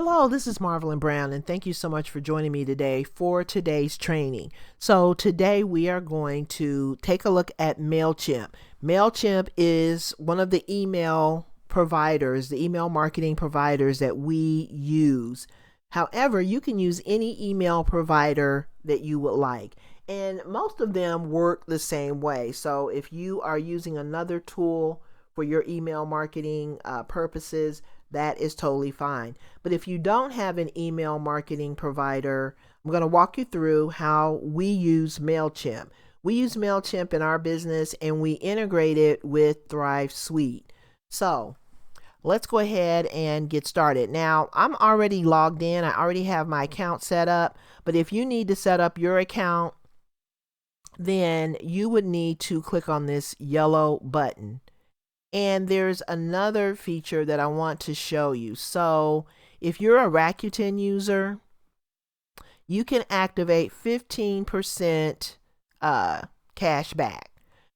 Hello, this is Marvelyn Brown, and thank you so much for joining me today for today's training. So, today we are going to take a look at Mailchimp. Mailchimp is one of the email providers, the email marketing providers that we use. However, you can use any email provider that you would like, and most of them work the same way. So, if you are using another tool for your email marketing purposes, that is totally fine. But if you don't have an email marketing provider, I'm going to walk you through how we use Mailchimp. We use Mailchimp in our business and we integrate it with Thrive Suite. So let's go ahead and get started. Now, I'm already logged in. I already have my account set up. But if you need to set up your account, then you would need to click on this yellow button. And there's another feature that I want to show you. So if you're a Rakuten user, you can activate 15% cash back.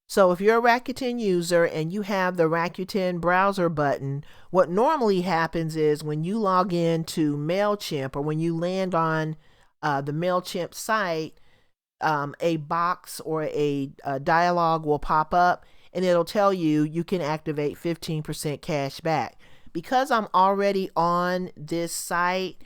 So if you're a Rakuten user and you have the Rakuten browser button, what normally happens is when you log in to Mailchimp or when you land on the Mailchimp site, a box or a dialog will pop up and it'll tell you you can activate 15% cash back. Because I'm already on this site,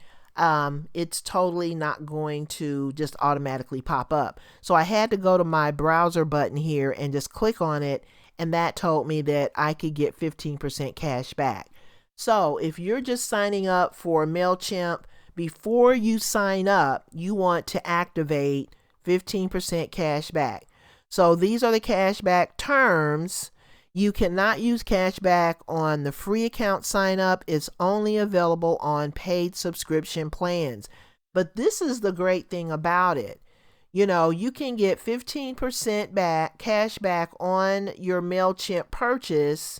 it's totally not going to just automatically pop up. So I had to go to my browser button here and just click on it, and that told me that I could get 15% cash back. So if you're just signing up for Mailchimp, before you sign up, you want to activate 15% cash back. So these are the cashback terms. You cannot use cashback on the free account sign up. It's only available on paid subscription plans. But this is the great thing about it. You can get 15% back cash back on your Mailchimp purchase,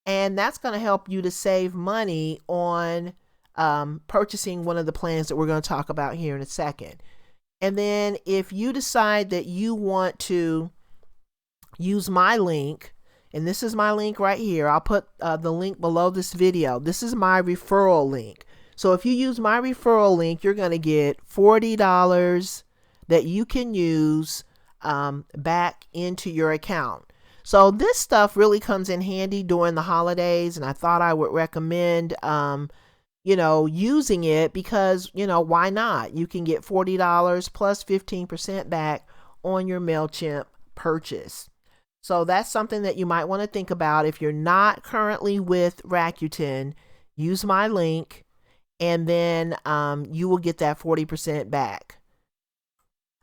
and that's going to help you to save money on purchasing one of the plans that we're going to talk about here in a second. And then if you decide that you want to use my link, and this is my link right here, I'll put the link below this video. This is my referral link. So if you use my referral link, you're going to get $40 that you can use back into your account. So this stuff really comes in handy during the holidays, and I thought I would recommend using it because, why not? You can get $40 plus 15% back on your Mailchimp purchase. So that's something that you might want to think about. If you're not currently with Rakuten, use my link and then you will get that 40% back.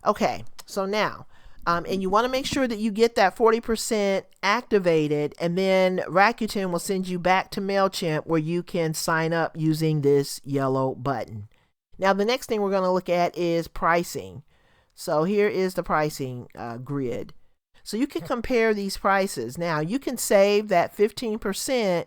Okay, so now, and you want to make sure that you get that 40% activated, and then Rakuten will send you back to Mailchimp where you can sign up using this yellow button. Now, the next thing we're going to look at is pricing. So here is the pricing grid. So you can compare these prices. Now, you can save that 15%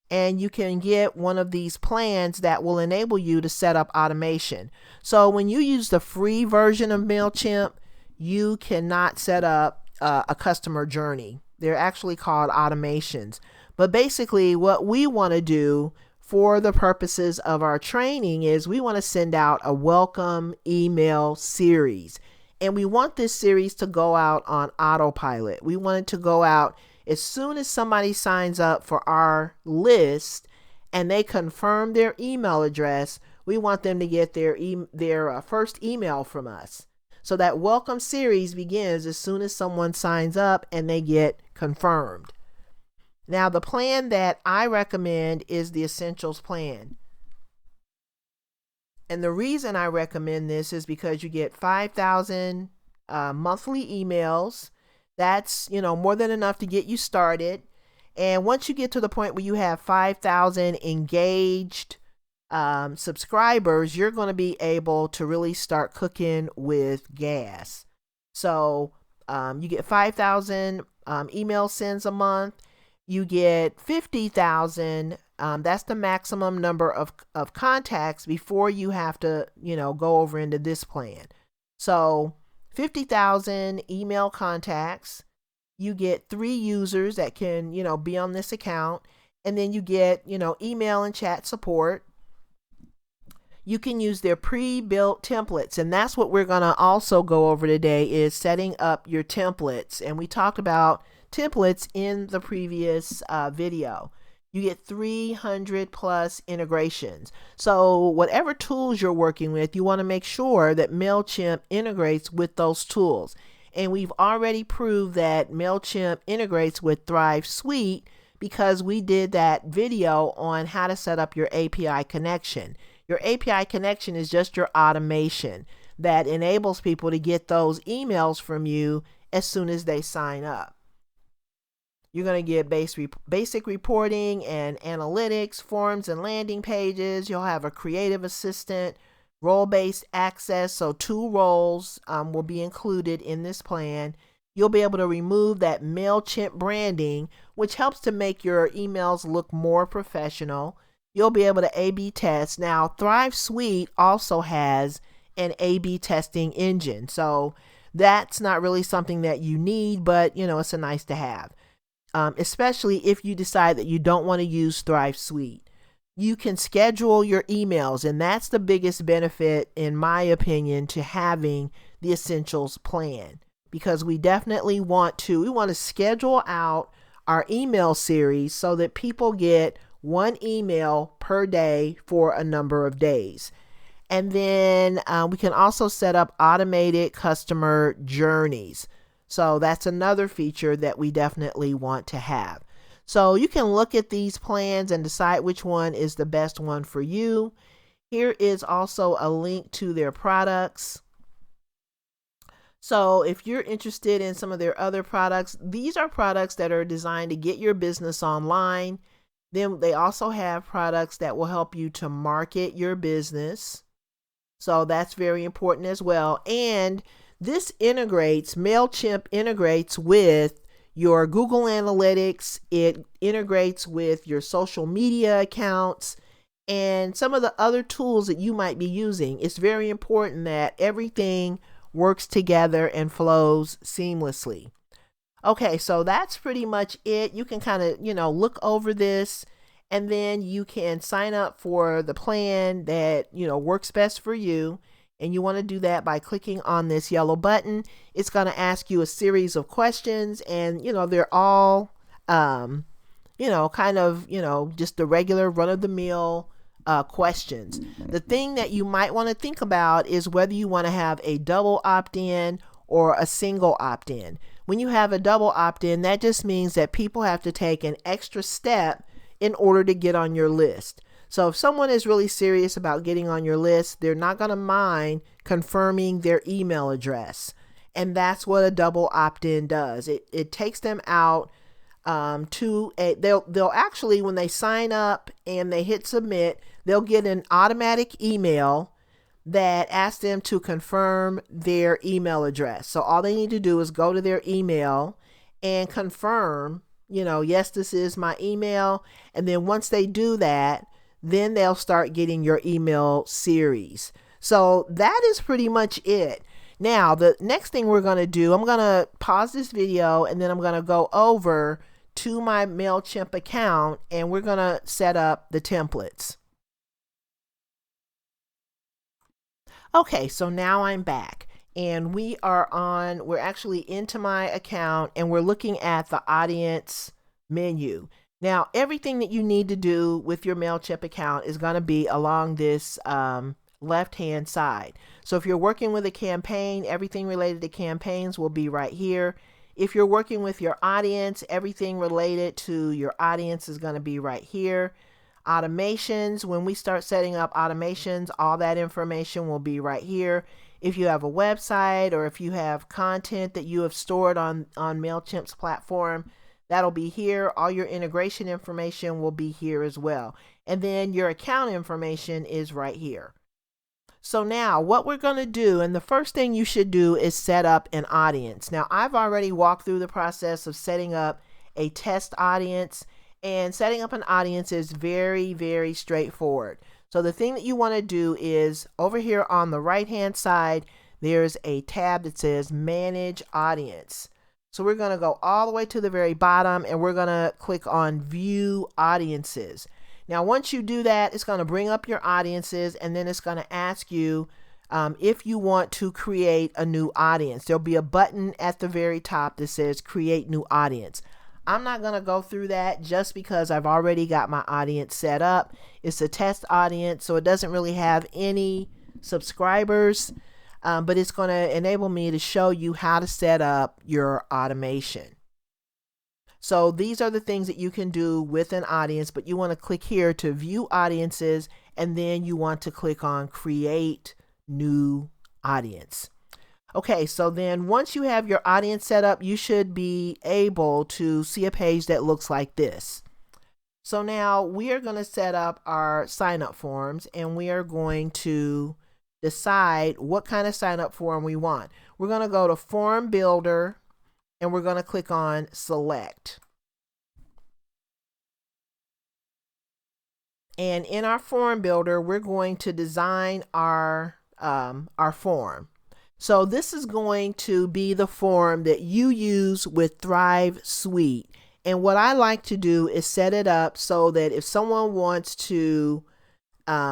and you can get one of these plans that will enable you to set up automation. So when you use the free version of Mailchimp, you cannot set up a customer journey. They're actually called automations. But basically what we want to do for the purposes of our training is we want to send out a welcome email series. And we want this series to go out on autopilot. We want it to go out as soon as somebody signs up for our list and they confirm their email address. We want them to get their first email from us. So that welcome series begins as soon as someone signs up and they get confirmed. Now, the plan that I recommend is the Essentials plan. And the reason I recommend this is because you get 5,000 monthly emails. That's, more than enough to get you started. And once you get to the point where you have 5,000 engaged subscribers, you're going to be able to really start cooking with gas. So you get 5,000 email sends a month. You get 50,000. That's the maximum number of contacts before you have to, go over into this plan. So 50,000 email contacts. You get 3 users that can, be on this account. And then you get, email and chat support. You can use their pre-built templates, and that's what we're going to also go over today, is setting up your templates. And we talked about templates in the previous video. You get 300 plus integrations. So whatever tools you're working with, you want to make sure that Mailchimp integrates with those tools. And we've already proved that Mailchimp integrates with Thrive Suite because we did that video on how to set up your API connection. Your API connection is just your automation that enables people to get those emails from you as soon as they sign up. You're going to get basic reporting and analytics, forms and landing pages. You'll have a creative assistant, role-based access. So 2 roles will be included in this plan. You'll be able to remove that Mailchimp branding, which helps to make your emails look more professional. You'll be able to A/B test. Now, Thrive Suite also has an A/B testing engine. So that's not really something that you need, but it's a nice to have. Especially if you decide that you don't want to use Thrive Suite. You can schedule your emails, and that's the biggest benefit, in my opinion, to having the Essentials plan, because we definitely want to schedule out our email series so that people get 1 email per day for a number of days. And then we can also set up automated customer journeys. So that's another feature that we definitely want to have. So you can look at these plans and decide which one is the best one for you. Here is also a link to their products. So if you're interested in some of their other products, these are products that are designed to get your business online. Then they also have products that will help you to market your business. So that's very important as well. And this Mailchimp integrates with your Google Analytics. It integrates with your social media accounts and some of the other tools that you might be using. It's very important that everything works together and flows seamlessly. Okay, so that's pretty much it. You can kind of, look over this, and then you can sign up for the plan that, works best for you. And you want to do that by clicking on this yellow button. It's going to ask you a series of questions, and they're all just the regular run-of-the-mill questions. The thing that you might want to think about is whether you want to have a double opt-in or a single opt-in. When you have a double opt-in, that just means that people have to take an extra step in order to get on your list. So if someone is really serious about getting on your list, they're not going to mind confirming their email address. And that's what a double opt-in does. It takes them out they'll actually, when they sign up and they hit submit, they'll get an automatic email that asks them to confirm their email address. So all they need to do is go to their email and confirm, yes, this is my email. And then once they do that, then they'll start getting your email series. So that is pretty much it. Now, the next thing we're going to do, I'm going to pause this video, and then I'm going to go over to my Mailchimp account, and we're going to set up the templates. Okay, so now I'm back, and we're actually into my account, and we're looking at the audience menu. Now, everything that you need to do with your Mailchimp account is going to be along this left-hand side. So if you're working with a campaign, everything related to campaigns will be right here. If you're working with your audience, everything related to your audience is going to be right here. Automations, when we start setting up automations, all that information will be right here. If you have a website or if you have content that you have stored on Mailchimp's platform, that'll be here. All your integration information will be here as well. And then your account information is right here. So now what we're going to do, and the first thing you should do, is set up an audience. Now, I've already walked through the process of setting up a test audience, and setting up an audience is very, very straightforward. So the thing that you want to do is over here on the right hand side, there's a tab that says Manage Audience. So we're going to go all the way to the very bottom, and we're going to click on View Audiences. Now, once you do that, it's going to bring up your audiences, and then it's going to ask you if you want to create a new audience. There'll be a button at the very top that says create new audience. I'm not going to go through that just because I've already got my audience set up. It's a test audience, so it doesn't really have any subscribers, but it's going to enable me to show you how to set up your automation. So these are the things that you can do with an audience, but you want to click here to view audiences, and then you want to click on create new audience. Okay, so then once you have your audience set up, you should be able to see a page that looks like this. So now we are going to set up our sign up forms, and we are going to decide what kind of sign up form we want. We're going to go to Form Builder, and we're going to click on Select. And in our form builder, we're going to design our form. So this is going to be the form that you use with Thrive Suite. And what I like to do is set it up so that if someone wants to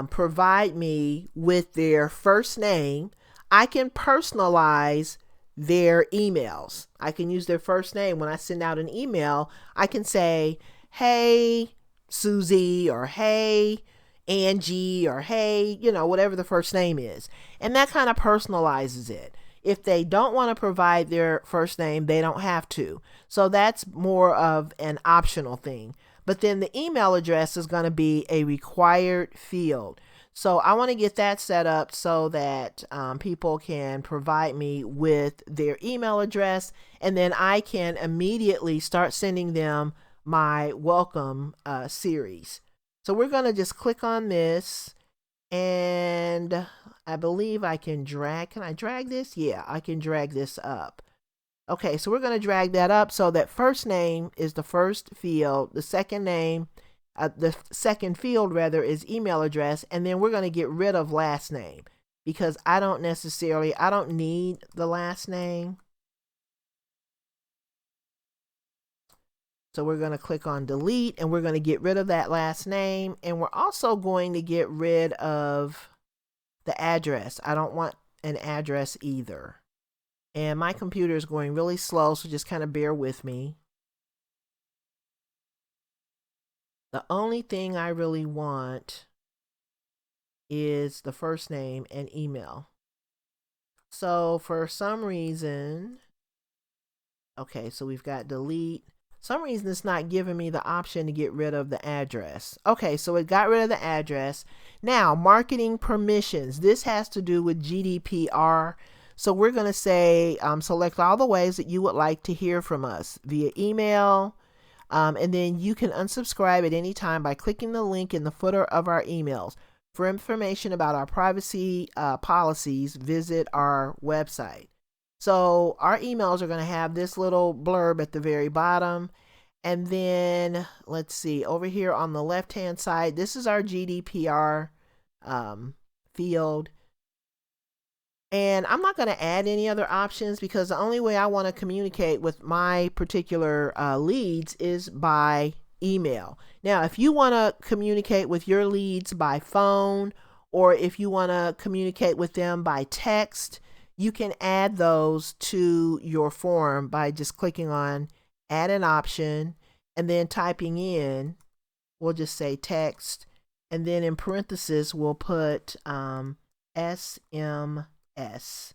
provide me with their first name, I can personalize their emails. I can use their first name. When I send out an email, I can say, hey, Susie, or hey, Angie, or hey, whatever the first name is. And that kind of personalizes it. If they don't want to provide their first name, they don't have to. So that's more of an optional thing. But then the email address is going to be a required field. So I want to get that set up so that people can provide me with their email address, and then I can immediately start sending them my welcome series. So we're going to just click on this, and I believe I can drag. Can I drag this? Yeah, I can drag this up. Okay, so we're going to drag that up so that first name is the first field, the second name, the second field rather, is email address, and then we're going to get rid of last name because I don't need the last name. So we're going to click on delete, and we're going to get rid of that last name, and we're also going to get rid of the address. I don't want an address either. And my computer is going really slow, so just kind of bear with me. The only thing I really want is the first name and email. So for some reason, okay, so we've got delete. Some reason it's not giving me the option to get rid of the address. Okay, so it got rid of the address. Now, marketing permissions. This has to do with GDPR. So we're going to say select all the ways that you would like to hear from us via email. And then you can unsubscribe at any time by clicking the link in the footer of our emails. For information about our privacy policies, visit our website. So our emails are going to have this little blurb at the very bottom. And then let's see, over here on the left hand side, this is our GDPR field. And I'm not going to add any other options because the only way I want to communicate with my particular leads is by email. Now, if you want to communicate with your leads by phone, or if you want to communicate with them by text, you can add those to your form by just clicking on add an option and then typing in, we'll just say text, and then in parentheses we'll put SMS, and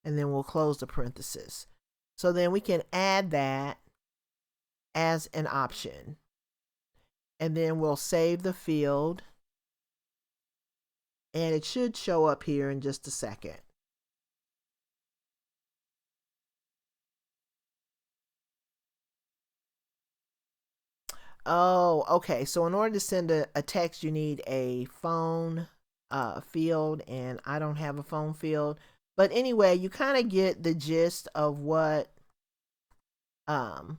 then we'll close the parentheses. So then we can add that as an option, and then we'll save the field, and it should show up here in just a second. Oh, okay. So in order to send a text, you need a phone field, and I don't have a phone field. But anyway, you kind of get the gist of what, oh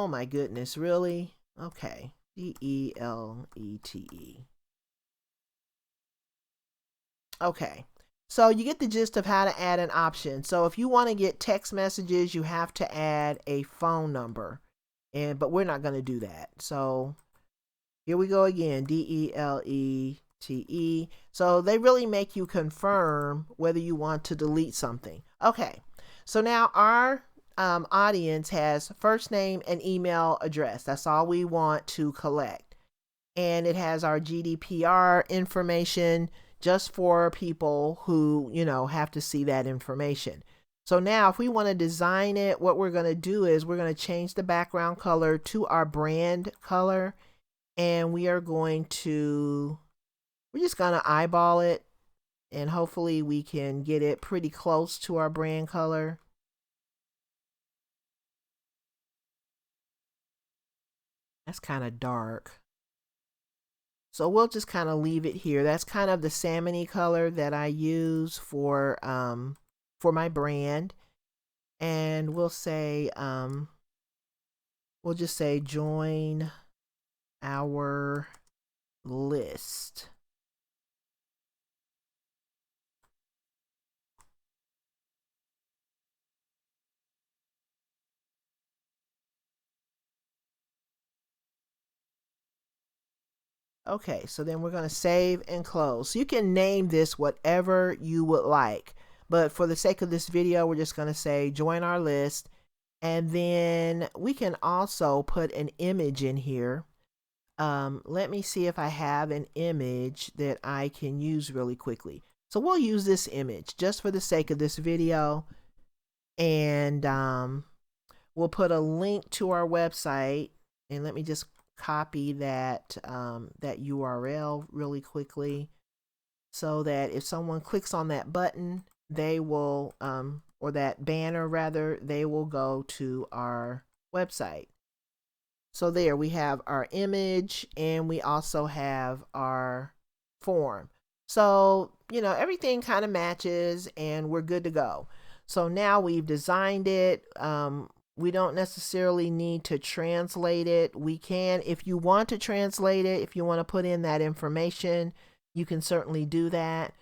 my goodness, really? Okay. DELETE. Okay. So you get the gist of how to add an option. So if you want to get text messages, you have to add a phone number. but we're not going to do that. So here we go again, delete. So they really make you confirm whether you want to delete something. Okay, so now our audience has first name and email address. That's all we want to collect. And it has our GDPR information just for people who, have to see that information. So now if we want to design it, what we're going to do is we're going to change the background color to our brand color. And we're just going to eyeball it. And hopefully we can get it pretty close to our brand color. That's kind of dark. So we'll just kind of leave it here. That's kind of the salmony color that I use for my brand. And we'll say, we'll just say join our list. Okay, so then we're going to save and close. So you can name this whatever you would like. But for the sake of this video, we're just going to say join our list. And then we can also put an image in here. Let me see if I have an image that I can use really quickly. So we'll use this image just for the sake of this video. And we'll put a link to our website. And let me just copy that URL really quickly so that if someone clicks on that button, they will or that banner rather, they will go to our website. So there we have our image and we also have our form. So everything kind of matches and we're good to go. So now we've designed it. We don't necessarily need to translate it. We can, if you want to translate it, if you want to put in that information, you can certainly do that.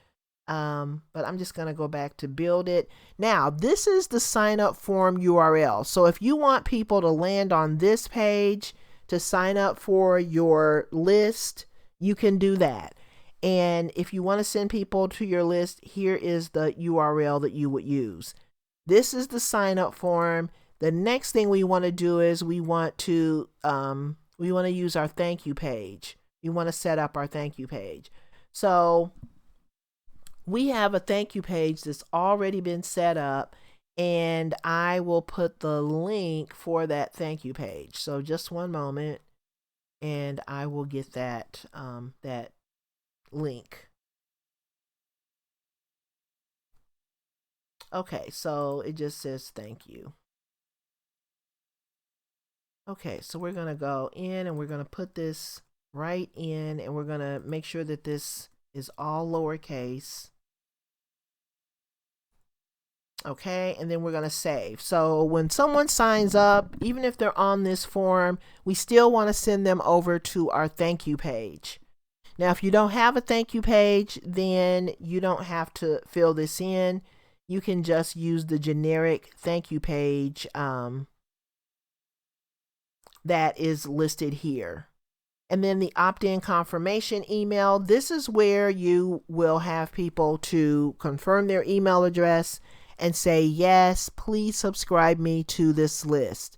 But I'm just going to go back to build it. Now, this is the sign up form URL. So if you want people to land on this page to sign up for your list, you can do that. And if you want to send people to your list, here is the URL that you would use. This is the sign up form. The next thing we want to do is we want to use our thank you page. We want to set up our thank you page. So we have a thank you page that's already been set up, and I will put the link for that thank you page. So just one moment, and I will get that that link. Okay, so it just says thank you. Okay, so we're going to go in and we're going to put this right in and we're going to make sure that this is all lowercase. Okay, and then we're going to save. So when someone signs up, even if they're on this form, we still want to send them over to our thank you page. Now, if you don't have a thank you page, then you don't have to fill this in. You can just use the generic thank you page that is listed here. And then the opt-in confirmation email. This is where you will have people to confirm their email address and say, yes, please subscribe me to this list.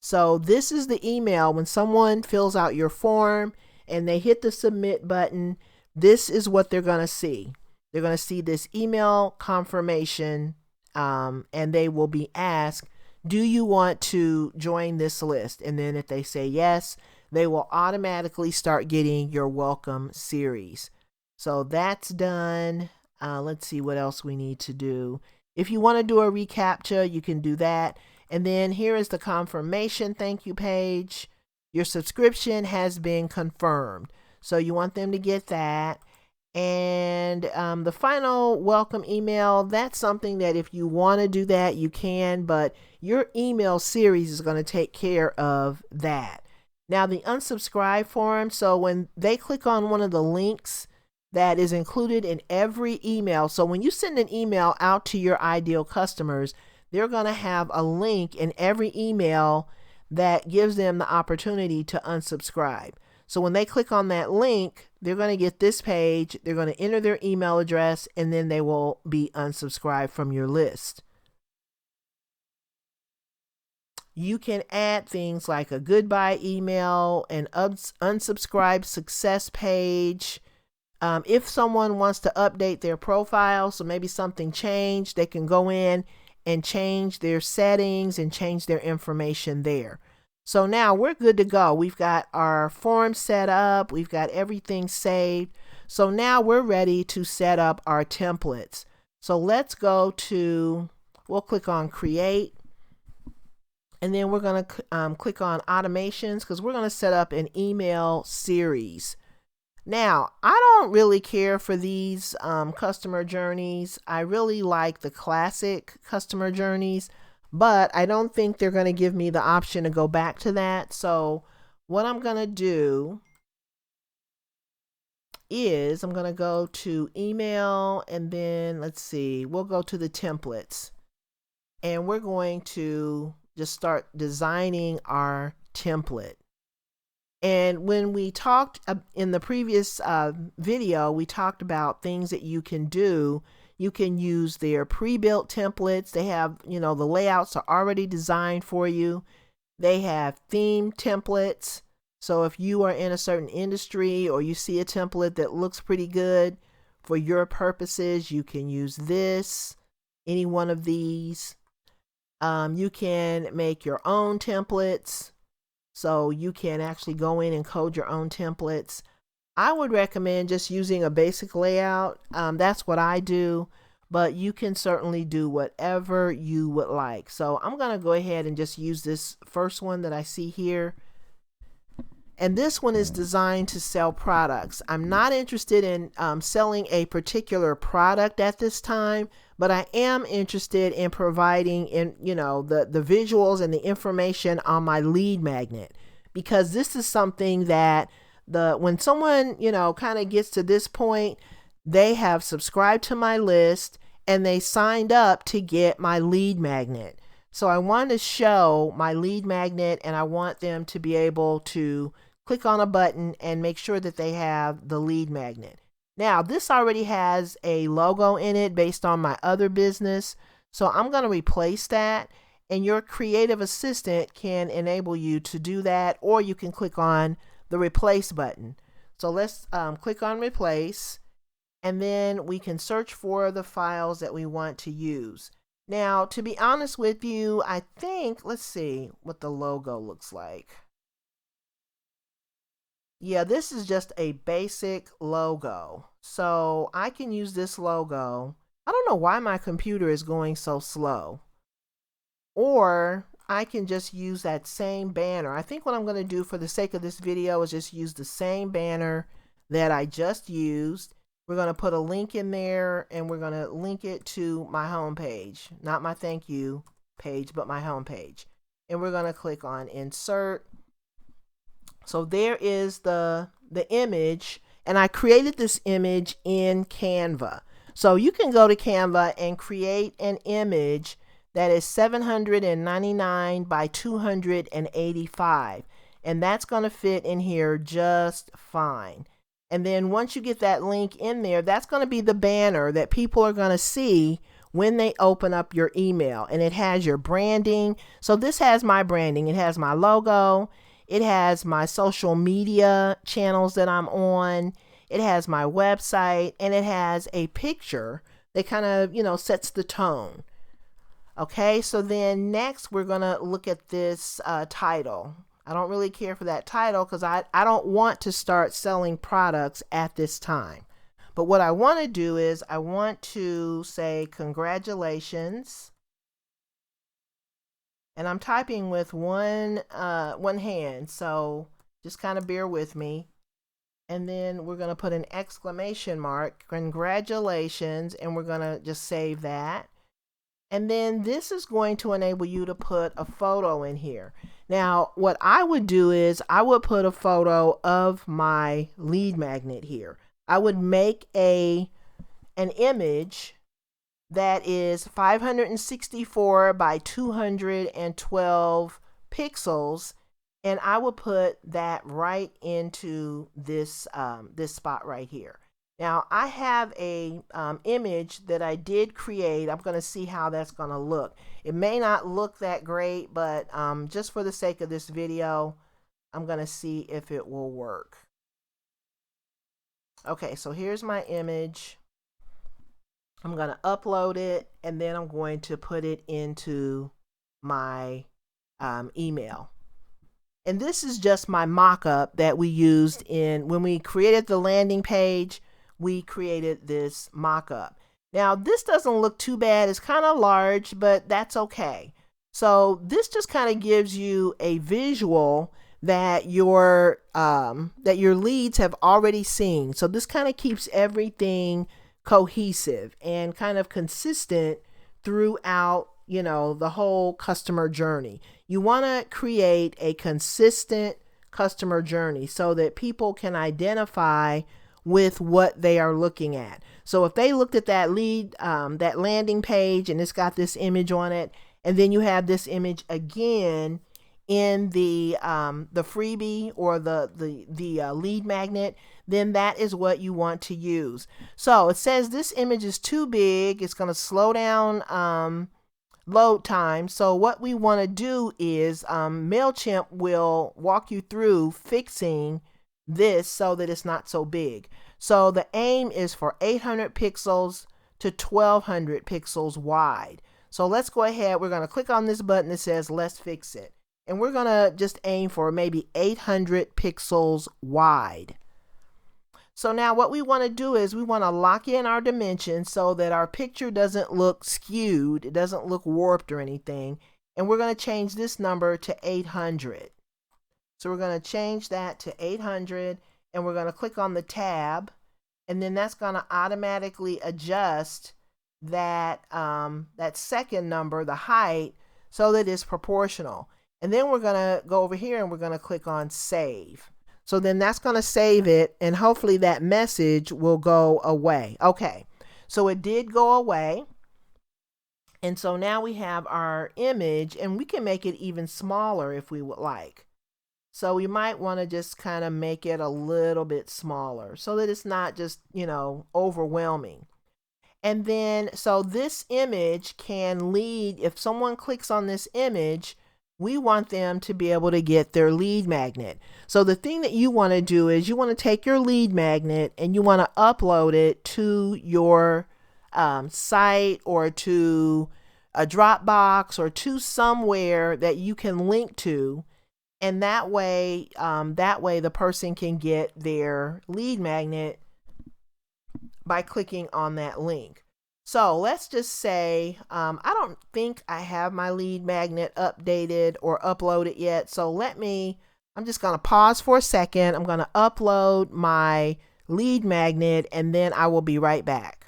So this is the email when someone fills out your form and they hit the submit button. This is what they're going to see. They're going to see this email confirmation and they will be asked, do you want to join this list? And then if they say yes, they will automatically start getting your welcome series. So that's done. Let's see what else we need to do. If you want to do a reCAPTCHA, you can do that. And then here is the confirmation thank you page. Your subscription has been confirmed. So you want them to get that. And the final welcome email, that's something that if you want to do that, you can, but your email series is going to take care of that. Now the unsubscribe form, so when they click on one of the links that is included in every email, so when you send an email out to your ideal customers, they're going to have a link in every email that gives them the opportunity to unsubscribe. So when they click on that link, they're going to get this page, they're going to enter their email address, and then they will be unsubscribed from your list. You can add things like a goodbye email, an unsubscribe success page. If someone wants to update their profile, so maybe something changed, they can go in and change their settings and change their information there. So now we're good to go. We've got our form set up. We've got everything saved. So now we're ready to set up our templates. So let's go to, we'll click on create. And then we're going to click on automations because we're going to set up an email series. Now, I don't really care for these customer journeys. I really like the classic customer journeys, but I don't think they're going to give me the option to go back to that. So what I'm going to do is I'm going to go to email, and then let's see, we'll go to the templates, and we're going to just start designing our template. And when we talked in the previous video, we talked about things that you can do. You can use their pre-built templates. They have, the layouts are already designed for you. They have theme templates. So if you are in a certain industry or you see a template that looks pretty good for your purposes, you can use any one of these. You can make your own templates. So you can actually go in and code your own templates. I would recommend just using a basic layout. That's what I do, but you can certainly do whatever you would like. So I'm going to go ahead and just use this first one that I see here. And this one is designed to sell products. I'm not interested in selling a particular product at this time, but I am interested in providing the visuals and the information on my lead magnet, because this is something that when someone kind of gets to this point, they have subscribed to my list and they signed up to get my lead magnet. So I want to show my lead magnet, and I want them to be able to click on a button and make sure that they have the lead magnet. Now, this already has a logo in it based on my other business, so I'm going to replace that, and your creative assistant can enable you to do that, or you can click on the replace button. So let's click on replace, and then we can search for the files that we want to use. Now, to be honest with you, I think, let's see what the logo looks like. Yeah, this is just a basic logo. So I can use this logo. I don't know why my computer is going so slow. Or I can just use that same banner. I think what I'm going to do for the sake of this video is just use the same banner that I just used. We're going to put a link in there, and we're going to link it to my home page. Not my thank you page, but my home page. And we're going to click on insert. So there is the image, and I created this image in Canva. So you can go to Canva and create an image that is 799 by 285, and that's going to fit in here just fine. And then once you get that link in there, that's going to be the banner that people are going to see when they open up your email, and it has your branding. So this has my branding. It has my logo. It has my social media channels that I'm on. It has my website, and it has a picture that kind of, sets the tone. Okay, so then next we're going to look at this title. I don't really care for that title because I don't want to start selling products at this time. But what I want to do is I want to say congratulations. And I'm typing with one hand, so just kind of bear with me. And then we're going to put an exclamation mark, congratulations, and we're going to just save that. And then this is going to enable you to put a photo in here. Now, what I would do is I would put a photo of my lead magnet here. I would make an image that is 564 by 212 pixels, and I will put that right into this this spot right here. Now I have a image that I did create. I'm going to see how that's going to look. It may not look that great, but just for the sake of this video, I'm going to see if it will work. Okay, so here's my image. I'm going to upload it, and then I'm going to put it into my email. And this is just my mock-up that we used when we created the landing page. We created this mock-up. Now this doesn't look too bad. It's kind of large, but that's okay. So this just kind of gives you a visual that your leads have already seen. So this kind of keeps everything cohesive and kind of consistent throughout, you know, the whole customer journey. You want to create a consistent customer journey so that people can identify with what they are looking at. So if they looked at that that landing page, and it's got this image on it, and then you have this image again in the freebie or the lead magnet, then that is what you want to use. So it says this image is too big. It's going to slow down load time. So what we want to do is Mailchimp will walk you through fixing this so that it's not so big. So the aim is for 800 pixels to 1200 pixels wide. So let's go ahead. We're going to click on this button that says let's fix it. And we're going to just aim for maybe 800 pixels wide. So now what we want to do is we want to lock in our dimensions so that our picture doesn't look skewed. It doesn't look warped or anything. And we're going to change this number to 800. So we're going to change that to 800, and we're going to click on the tab, and then that's going to automatically adjust that that second number, the height, so that it's proportional. And then we're going to go over here and we're going to click on save. So then that's going to save it, and hopefully that message will go away. Okay, so it did go away. And so now we have our image, and we can make it even smaller if we would like. So we might want to just kind of make it a little bit smaller so that it's not just, you know, overwhelming. And then, so this image can lead, if someone clicks on this image, we want them to be able to get their lead magnet. So the thing that you want to do is you want to take your lead magnet and you want to upload it to your site or to a Dropbox or to somewhere that you can link to. And that way the person can get their lead magnet by clicking on that link. So let's just say, I don't think I have my lead magnet updated or uploaded yet. So I'm just going to pause for a second. I'm going to upload my lead magnet, and then I will be right back.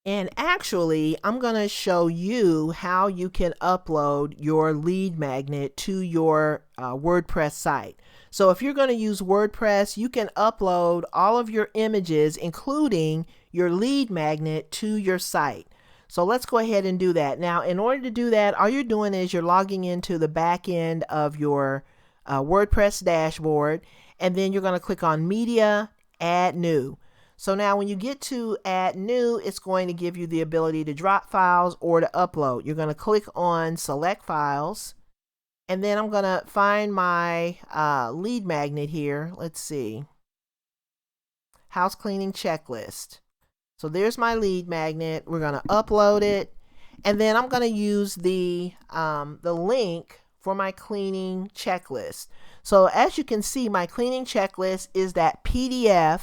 And actually, I'm going to show you how you can upload your lead magnet to your WordPress site. So if you're going to use WordPress, you can upload all of your images, including your lead magnet, to your site. So let's go ahead and do that. Now, in order to do that, all you're doing is you're logging into the back end of your WordPress dashboard, and then you're going to click on Media, Add New. So now when you get to Add New, it's going to give you the ability to drop files or to upload. You're going to click on Select Files, and then I'm going to find my lead magnet here. Let's see. House cleaning checklist. So there's my lead magnet. We're going to upload it, and then I'm going to use the link for my cleaning checklist. So as you can see, my cleaning checklist is that PDF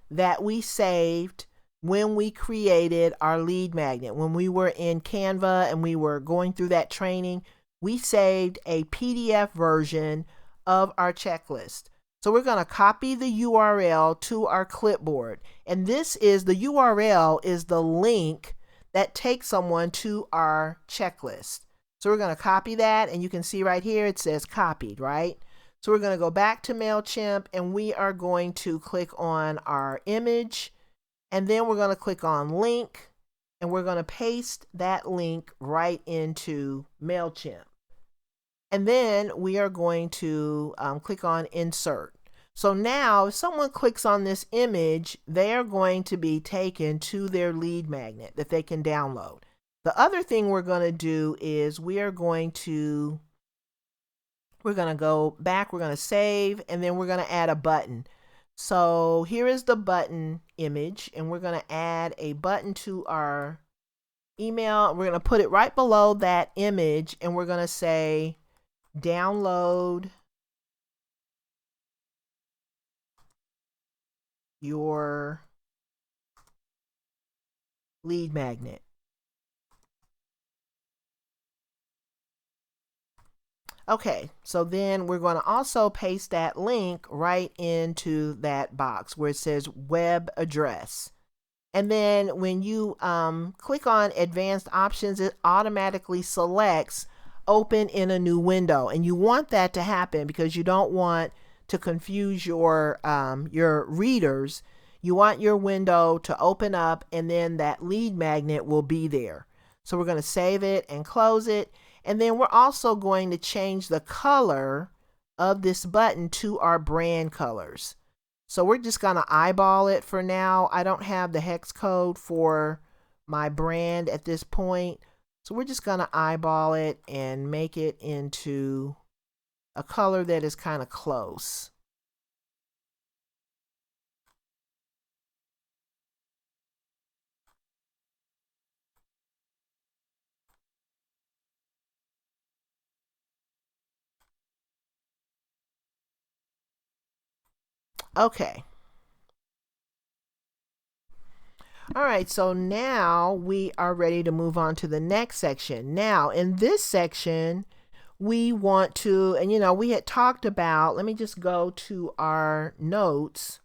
that we saved when we created our lead magnet. When we were in Canva and we were going through that training, we saved a PDF version of our checklist. So we're going to copy the URL to our clipboard. And the URL is the link that takes someone to our checklist. So we're going to copy that, and you can see right here it says copied, right? So we're going to go back to Mailchimp, and we are going to click on our image, and then we're going to click on link, and we're going to paste that link right into Mailchimp. And then we are going to click on insert. So now if someone clicks on this image, they are going to be taken to their lead magnet that they can download. The other thing we're going to do is we're going to go back, we're going to save, and then we're going to add a button. So here is the button image, and we're going to add a button to our email. We're going to put it right below that image, and we're going to say download your lead magnet. Okay, so then we're going to also paste that link right into that box where it says web address. And then when you click on advanced options, it automatically selects open in a new window. And you want that to happen because you don't want to confuse your readers. You want your window to open up, and then that lead magnet will be there. So we're going to save it and close it. And then we're also going to change the color of this button to our brand colors. So we're just going to eyeball it for now. I don't have the hex code for my brand at this point. So we're just going to eyeball it and make it into a color that is kind of close. Okay. All right, so now we are ready to move on to the next section. Now, in this section, we want to, and we had talked about, let me just go to our notes.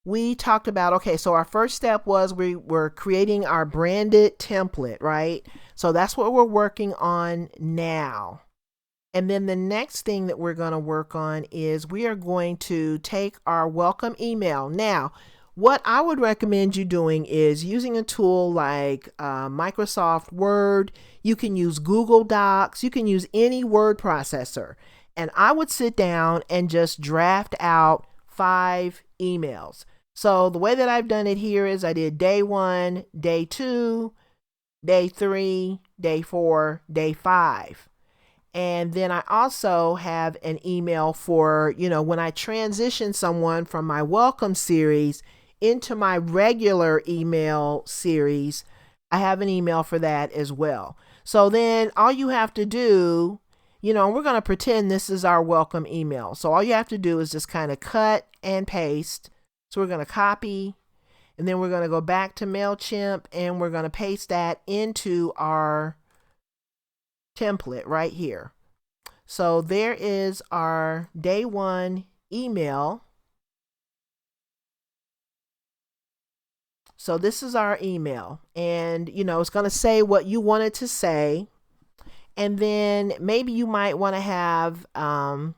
We talked about, okay, so our first step was we were creating our branded template, right? So that's what we're working on now. And then the next thing that we're going to work on is we are going to take our welcome email. Now, what I would recommend you doing is using a tool like Microsoft Word. You can use Google Docs. You can use any word processor. And I would sit down and just draft out 5 emails. So the way that I've done it here is I did day 1, day 2, day 3, day 4, day 5. And then I also have an email for, when I transition someone from my welcome series into my regular email series, I have an email for that as well. So then all you have to do, we're going to pretend this is our welcome email. So all you have to do is just kind of cut and paste. So we're going to copy, and then we're going to go back to Mailchimp, and we're going to paste that into our template right here. So there is our day 1 email. So this is our email, and it's going to say what you want it to say. And then maybe you might want to have a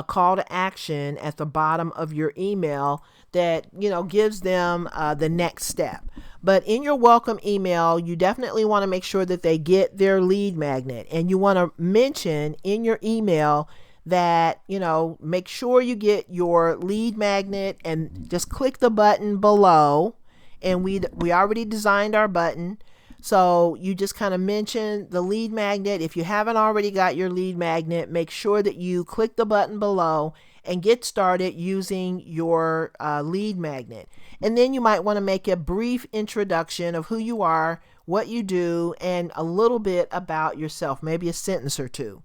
call to action at the bottom of your email that gives them the next step. But in your welcome email, you definitely want to make sure that they get their lead magnet, and you want to mention in your email that make sure you get your lead magnet, and just click the button below. And we already designed our button. So you just kind of mention the lead magnet. If you haven't already got your lead magnet, make sure that you click the button below and get started using your lead magnet. And then you might want to make a brief introduction of who you are, what you do, and a little bit about yourself, maybe a sentence or two.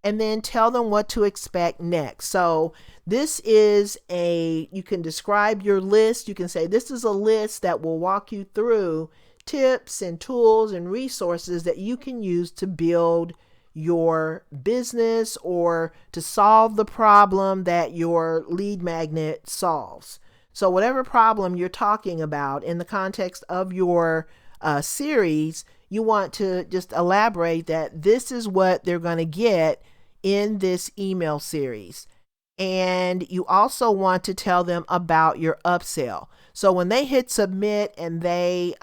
And then tell them what to expect next. So this is you can describe your list. You can say this is a list that will walk you through tips and tools and resources that you can use to build your business or to solve the problem that your lead magnet solves. So whatever problem you're talking about in the context of your series, you want to just elaborate that this is what they're going to get in this email series. And you also want to tell them about your upsell. So when they hit submit and they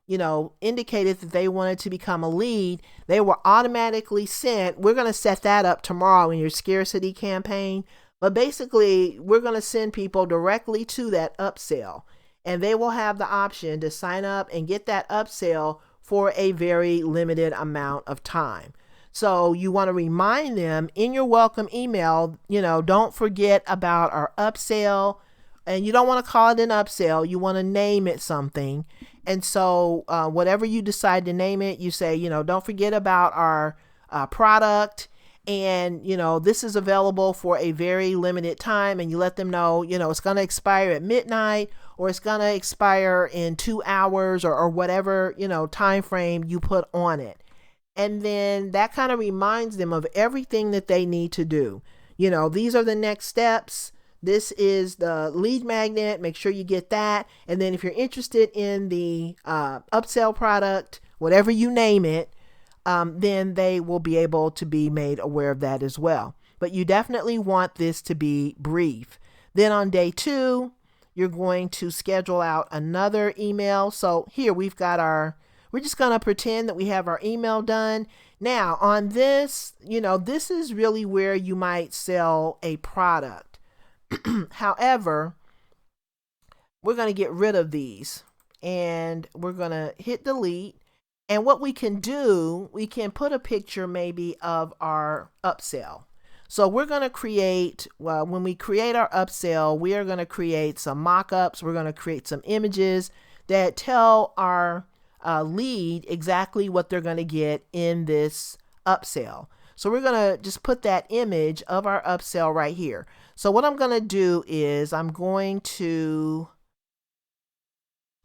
indicated that they wanted to become a lead, they were automatically sent. We're going to set that up tomorrow in your scarcity campaign. But basically, we're going to send people directly to that upsell, and they will have the option to sign up and get that upsell for a very limited amount of time. So you want to remind them in your welcome email, don't forget about our upsell. And you don't want to call it an upsell. You want to name it something. And so whatever you decide to name it, you say, don't forget about our product. And, this is available for a very limited time. And you let them know, it's going to expire at midnight, or it's going to expire in 2 hours, or whatever, time frame you put on it. And then that kind of reminds them of everything that they need to do. These are the next steps. This is the lead magnet. Make sure you get that. And then if you're interested in the upsell product, whatever you name it, then they will be able to be made aware of that as well. But you definitely want this to be brief. Then on day 2, you're going to schedule out another email. So here we're just going to pretend that we have our email done. Now on this, this is really where you might sell a product. However, we're going to get rid of these, and we're going to hit delete. And what we can do, we can put a picture maybe of our upsell. So we're going to create, when we create our upsell, we are going to create some mock-ups. We're going to create some images that tell our lead exactly what they're going to get in this upsell. So we're going to just put that image of our upsell right here. So what I'm going to do is I'm going to,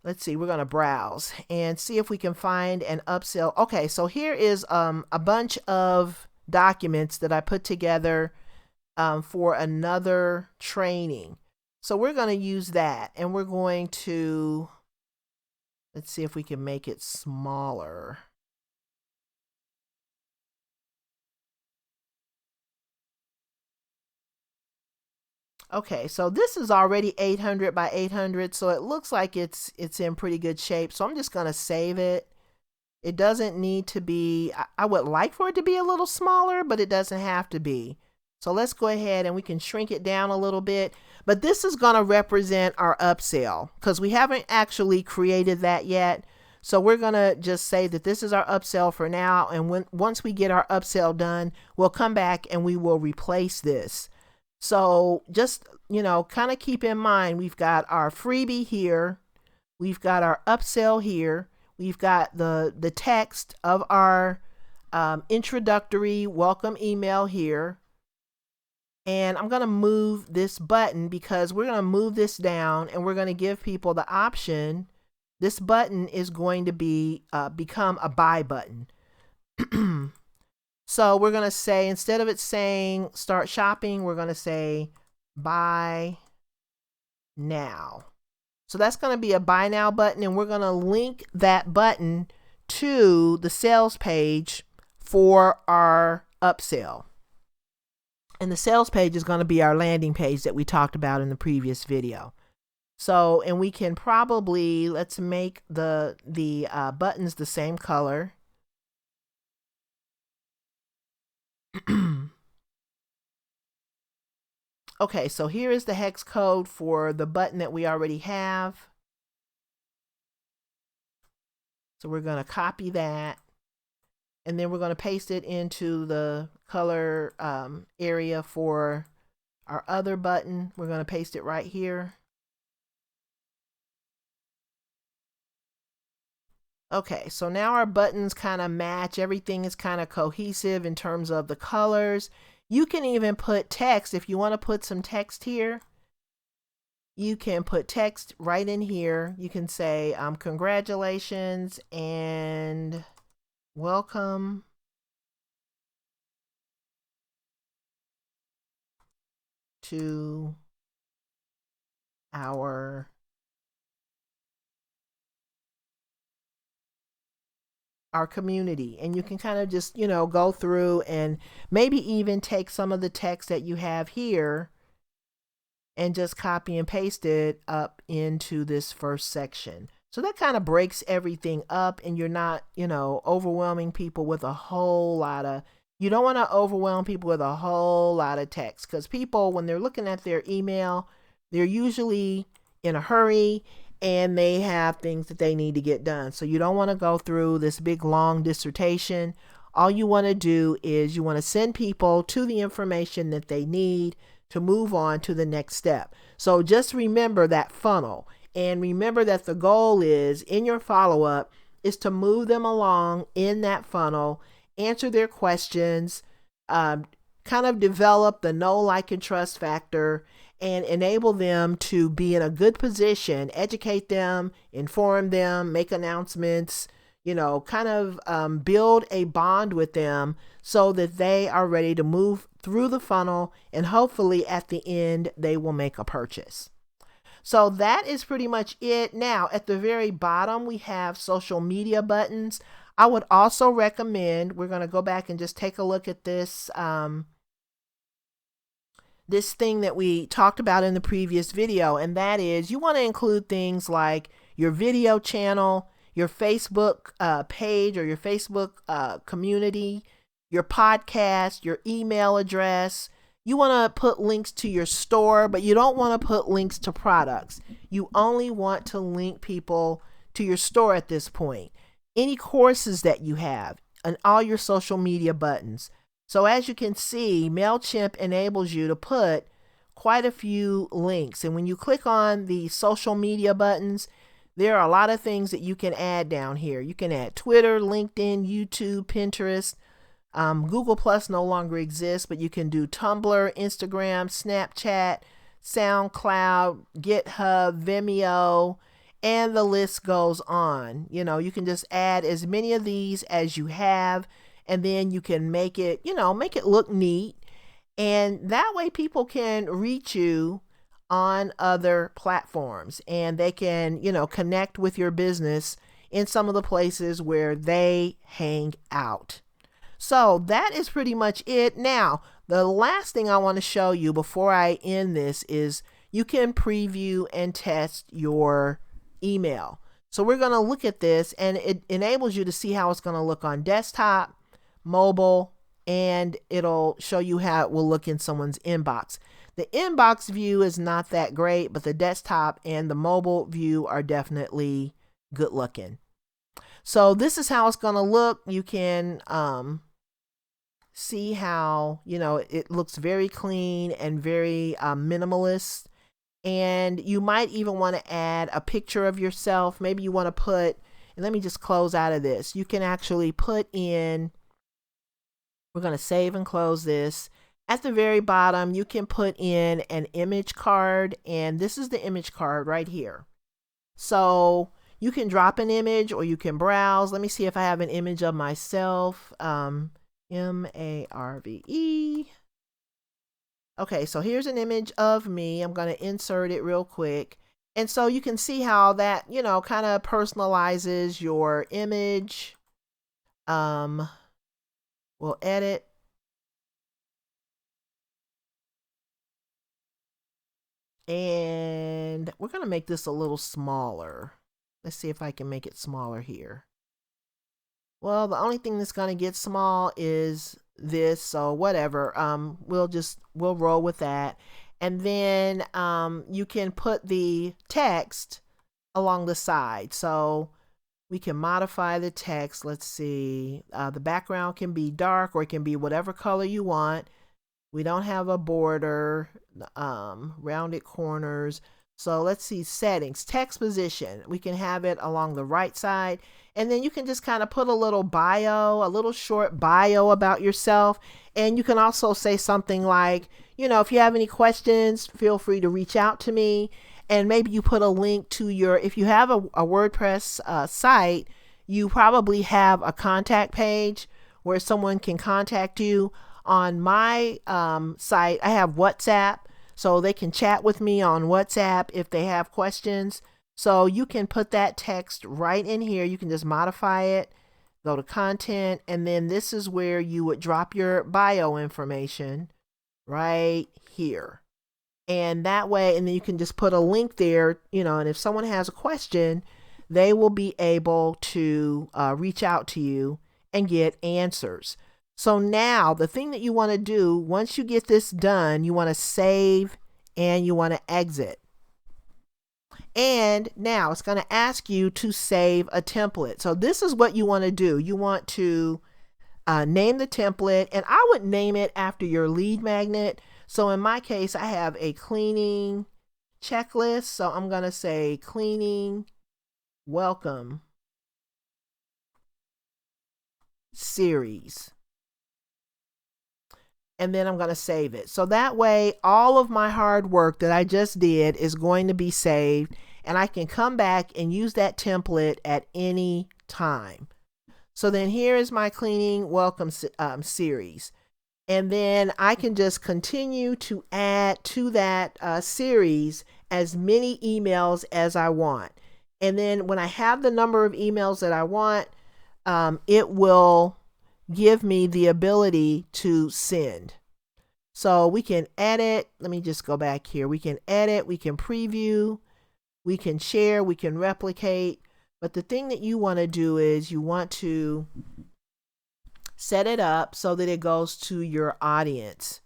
we're going to browse and see if we can find an upsell. Okay, so here is a bunch of documents that I put together for another training. So we're going to use that, and we're going to, let's see if we can make it smaller. Okay, so this is already 800 by 800, so it looks like it's in pretty good shape. So I'm just going to save it. It doesn't need to be, I would like for it to be a little smaller, but it doesn't have to be. So let's go ahead and we can shrink it down a little bit. But this is going to represent our upsell because we haven't actually created that yet. So we're going to just say that this is our upsell for now. And once we get our upsell done, we'll come back and we will replace this. So just, kind of keep in mind, we've got our freebie here. We've got our upsell here. We've got the text of our introductory welcome email here. And I'm going to move this button because we're going to move this down and we're going to give people the option. This button is going to be become a buy button. So we're going to say, instead of it saying start shopping, we're going to say buy now. So that's going to be a buy now button, and we're going to link that button to the sales page for our upsell. And the sales page is going to be our landing page that we talked about in the previous video. So, and we can probably, let's make the buttons the same color. Okay, so here is the hex code for the button that we already have. So we're going to copy that, and then we're going to paste it into the color area for our other button. We're going to paste it right here. Okay, so now our buttons kind of match. Everything is kind of cohesive in terms of the colors. You can even put text. If you want to put some text here, you can put text right in here. You can say, congratulations and welcome to our community. And you can kind of just, go through and maybe even take some of the text that you have here and just copy and paste it up into this first section. So that kind of breaks everything up, and you're not, overwhelming people with a whole lot of, you don't want to overwhelm people with a whole lot of text, because people, when they're looking at their email, they're usually in a hurry and they have things that they need to get done. So you don't want to go through this big long dissertation. All you want to do is you want to send people to the information that they need to move on to the next step. So just remember that funnel, and remember that the goal is in your follow-up is to move them along in that funnel, answer their questions, kind of develop the know, like, and trust factor, and enable them to be in a good position, educate them, inform them, make announcements, kind of build a bond with them so that they are ready to move through the funnel, and hopefully at the end they will make a purchase. So that is pretty much it. Now, at the very bottom, we have social media buttons. I would also recommend, we're going to go back and just take a look at this, this thing that we talked about in the previous video, and that is you want to include things like your video channel, your Facebook page or your Facebook community, your podcast, your email address. You want to put links to your store, but you don't want to put links to products. You only want to link people to your store at this point. Any courses that you have, and all your social media buttons. So as you can see, Mailchimp enables you to put quite a few links. And when you click on the social media buttons, there are a lot of things that you can add down here. You can add Twitter, LinkedIn, YouTube, Pinterest. Google Plus no longer exists, but you can do Tumblr, Instagram, Snapchat, SoundCloud, GitHub, Vimeo, and the list goes on. You can just add as many of these as you have, and then you can make it look neat. And that way people can reach you on other platforms, and they can, connect with your business in some of the places where they hang out. So that is pretty much it. Now, the last thing I want to show you before I end this is you can preview and test your email. So we're going to look at this, and it enables you to see how it's going to look on desktop, mobile, and it'll show you how it will look in someone's inbox. The inbox view is not that great, but the desktop and the mobile view are definitely good looking. So this is how it's going to look. You can see how, it looks very clean and very minimalist. And you might even want to add a picture of yourself. Maybe you want to put, and let me just close out of this. You can actually put in, we're going to save and close this. At the very bottom, you can put in an image card, and this is the image card right here. So you can drop an image or you can browse. Let me see if I have an image of myself. M-A-R-V-E. Okay, so here's an image of me. I'm going to insert it real quick. And so you can see how that, kind of personalizes your image. We'll edit. And we're going to make this a little smaller. Let's see if I can make it smaller here. Well, the only thing that's going to get small is this, so whatever. We'll roll with that. And then you can put the text along the side. So we can modify the text. Let's see. The background can be dark, or it can be whatever color you want. We don't have a border, rounded corners. So let's see, settings, text position. We can have it along the right side. And then you can just kind of put a little bio, a little short bio about yourself. And you can also say something like, if you have any questions, feel free to reach out to me. And maybe you put a link to if you have a WordPress site, you probably have a contact page where someone can contact you. On my site, I have WhatsApp, so they can chat with me on WhatsApp if they have questions. So you can put that text right in here. You can just modify it, go to content, and then this is where you would drop your bio information right here. And that way, and then you can just put a link there, and if someone has a question, they will be able to reach out to you and get answers. So now the thing that you want to do, once you get this done, you want to save and you want to exit. And now it's going to ask you to save a template. So this is what you want to do. You want to name the template, and I would name it after your lead magnet. So in my case, I have a cleaning checklist. So I'm going to say cleaning welcome series. And then I'm going to save it. So that way, all of my hard work that I just did is going to be saved, and I can come back and use that template at any time. So then here is my cleaning welcome series. And then I can just continue to add to that series as many emails as I want. And then when I have the number of emails that I want, it will give me the ability to send. So we can edit. Let me just go back here. We can edit, we can preview, we can share, we can replicate. But the thing that you want to do is you want to set it up so that it goes to your audience.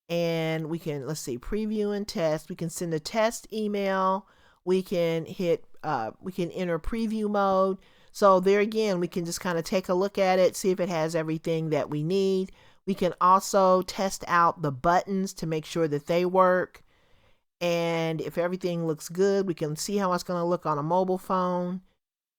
And we can, let's see, preview and test. We can send a test email. We can we can enter preview mode. So there again, we can just kind of take a look at it, see if it has everything that we need. We can also test out the buttons to make sure that they work. And if everything looks good, we can see how it's going to look on a mobile phone.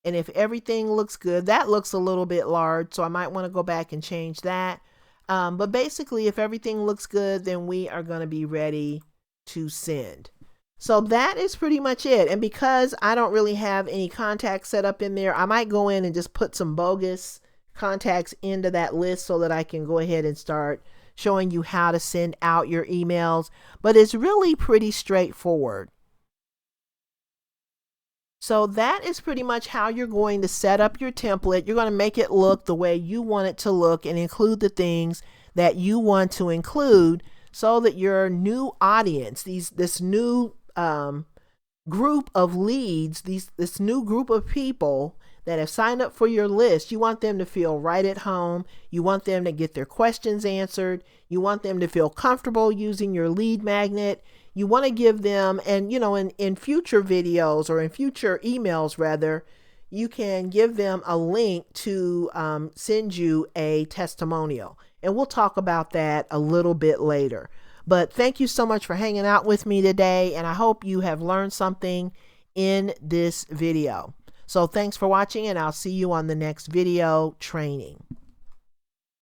And if everything looks good, that looks a little bit large, so I might want to go back and change that. But basically, if everything looks good, then we are going to be ready to send. So that is pretty much it. And because I don't really have any contacts set up in there, I might go in and just put some bogus contacts into that list so that I can go ahead and start showing you how to send out your emails. But it's really pretty straightforward. So that is pretty much how you're going to set up your template. You're going to make it look the way you want it to look and include the things that you want to include so that your new audience, this new group of leads, this new group of people that have signed up for your list, you want them to feel right at home. You want them to get their questions answered. You want them to feel comfortable using your lead magnet. You want to give them, and in future videos or in future emails rather, you can give them a link to send you a testimonial. And we'll talk about that a little bit later. But thank you so much for hanging out with me today, and I hope you have learned something in this video. So thanks for watching, and I'll see you on the next video training.